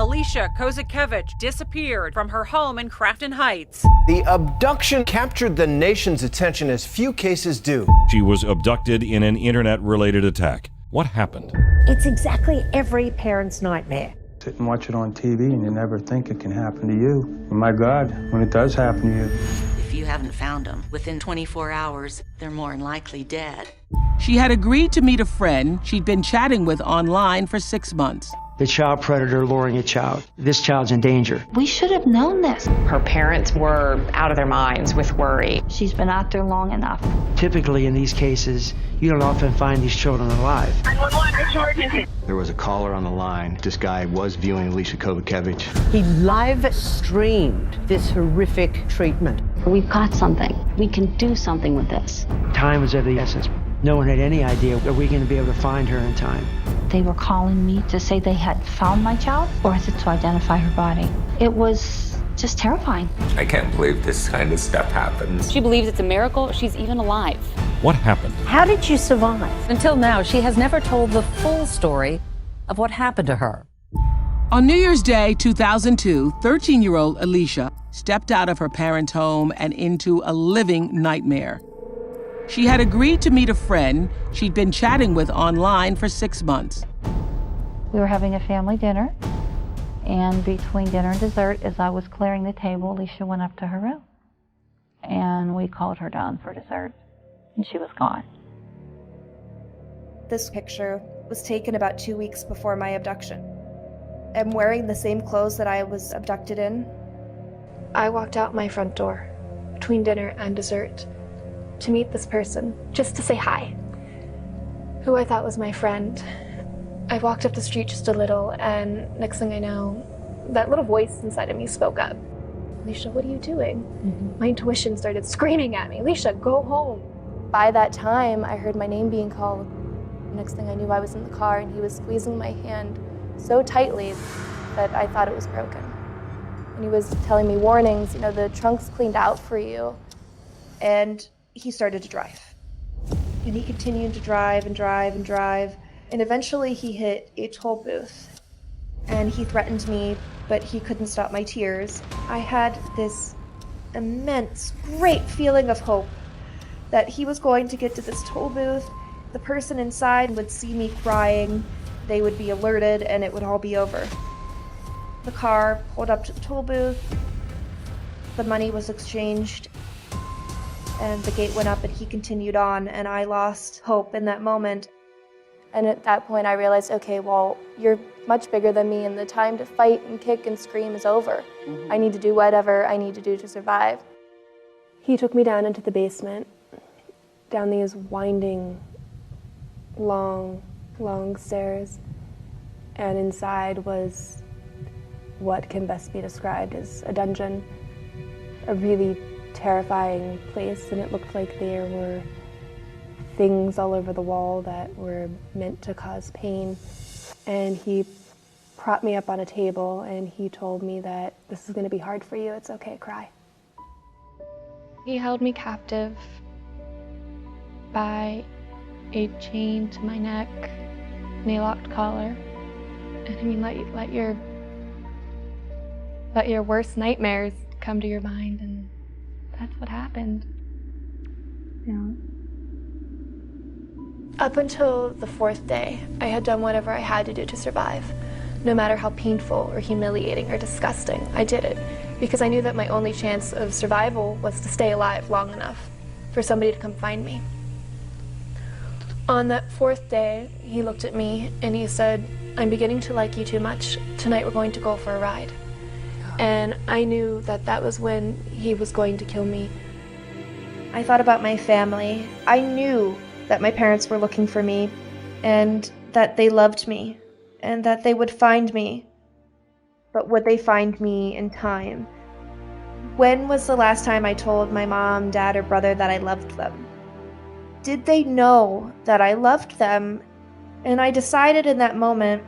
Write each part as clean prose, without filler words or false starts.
Alicia Kozakiewicz disappeared from her home in Crafton Heights. The abduction captured the nation's attention as few cases do. She was abducted in an internet-related attack. What happened? It's exactly every parent's nightmare. Sit and watch it on TV and you never think it can happen to you. And my God, when it does happen to you. If you haven't found them within 24 hours, they're more than likely dead. She had agreed to meet a friend she'd been chatting with online for 6 months. The child predator luring a child. This child's in danger. We should have known this. Her parents were out of their minds with worry. She's been out there long enough. Typically in these cases, you don't often find these children alive. There was a caller on the line. This guy was viewing Alicia Kozakiewicz. He live streamed this horrific treatment. We've got something. We can do something with this. Time was of the essence. No one had any idea that we're going to be able to find her in time. They were calling me to say they had found my child, or is it to identify her body? It was just terrifying. I can't believe this kind of stuff happens. She believes it's a miracle she's even alive. What happened? How did you survive? Until now, she has never told the full story of what happened to her. On New Year's Day 2002, 13-year-old Alicia stepped out of her parents' home and into a living nightmare. She had agreed to meet a friend she'd been chatting with online for 6 months. We were having a family dinner, and between dinner and dessert, as I was clearing the table, Alicia went up to her room. And we called her down for dessert, and she was gone. This picture was taken about 2 weeks before my abduction. I'm wearing the same clothes that I was abducted in. I walked out my front door between dinner and dessert to meet this person, just to say hi, who I thought was my friend. I walked up the street just a little, and next thing I know, that little voice inside of me spoke up. Alicia, what are you doing? My intuition started screaming at me, Alicia, go home. By that time, I heard my name being called. Next thing I knew, I was in the car, and he was squeezing my hand so tightly that I thought it was broken. And he was telling me warnings, you know, the trunk's cleaned out for you. And he started to drive. And he continued to drive and drive and drive. And eventually he hit a toll booth. And he threatened me, but he couldn't stop my tears. I had this immense, great feeling of hope that he was going to get to this toll booth. The person inside would see me crying. They would be alerted and it would all be over. The car pulled up to the toll booth. The money was exchanged. And the gate went up and he continued on, and I lost hope in that moment. And at that point I realized, okay, well, you're much bigger than me and the time to fight and kick and scream is over. I need to do whatever I need to do to survive. He took me down into the basement, down these winding, long stairs, and inside was what can best be described as a dungeon, a really terrifying place, and it looked like there were things all over the wall that were meant to cause pain. And he propped me up on a table and he told me that this is going to be hard for you, it's okay, cry. He held me captive by a chain to my neck and a locked collar. And I mean, let your worst nightmares come to your mind, and that's what happened. You know. Up until the 4th day, I had done whatever I had to do to survive. No matter how painful or humiliating or disgusting, I did it because I knew that my only chance of survival was to stay alive long enough for somebody to come find me. On that 4th day, he looked at me and he said, I'm beginning to like you too much. Tonight we're going to go for a ride. And I knew that that was when he was going to kill me. I thought about my family. I knew that my parents were looking for me and that they loved me and that they would find me. But would they find me in time? When was the last time I told my mom, dad, or brother that I loved them? Did they know that I loved them? And I decided in that moment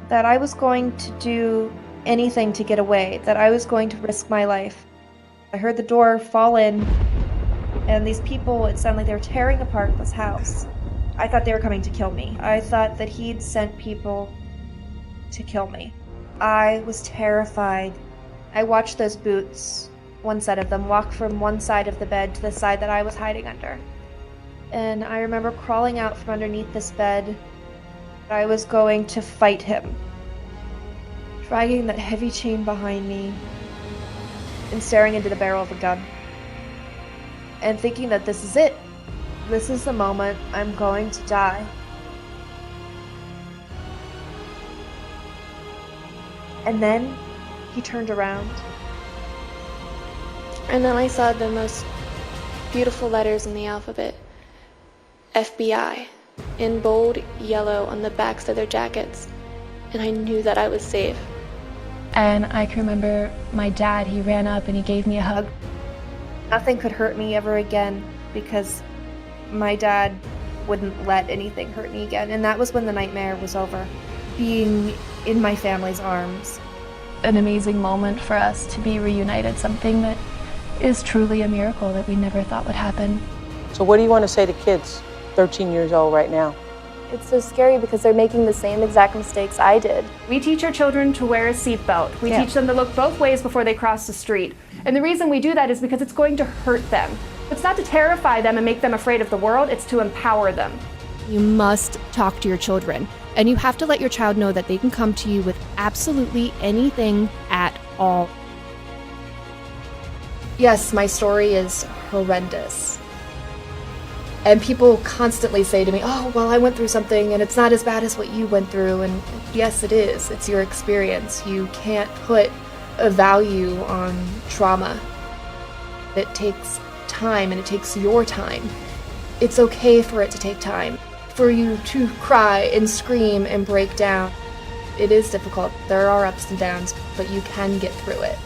that I was going to do anything to get away, that I was going to risk my life. I heard the door fall in, and these people, it sounded like they were tearing apart this house. I thought they were coming to kill me. I thought that he'd sent people to kill me. I was terrified. I watched those boots, one set of them, walk from one side of the bed to the side that I was hiding under. And I remember crawling out from underneath this bed. I was going to fight him. Dragging that heavy chain behind me and staring into the barrel of a gun. And thinking that this is it. This is the moment I'm going to die. And then he turned around. And then I saw the most beautiful letters in the alphabet. FBI, in bold yellow on the backs of their jackets. And I knew that I was safe. And I can remember my dad, he ran up and he gave me a hug. Nothing could hurt me ever again because my dad wouldn't let anything hurt me again. And that was when the nightmare was over. Being in my family's arms. An amazing moment for us to be reunited, something that is truly a miracle that we never thought would happen. So what do you want to say to kids 13 years old right now? It's so scary because they're making the same exact mistakes I did. We teach our children to wear a seatbelt. We teach them to look both ways before they cross the street. And the reason we do that is because it's going to hurt them. It's not to terrify them and make them afraid of the world, it's to empower them. You must talk to your children, and you have to let your child know that they can come to you with absolutely anything at all. Yes, my story is horrendous. And people constantly say to me, oh, well, I went through something and it's not as bad as what you went through. And yes, it is. It's your experience. You can't put a value on trauma. It takes time and it takes your time. It's okay for it to take time. For you to cry and scream and break down. It is difficult. There are ups and downs, but you can get through it.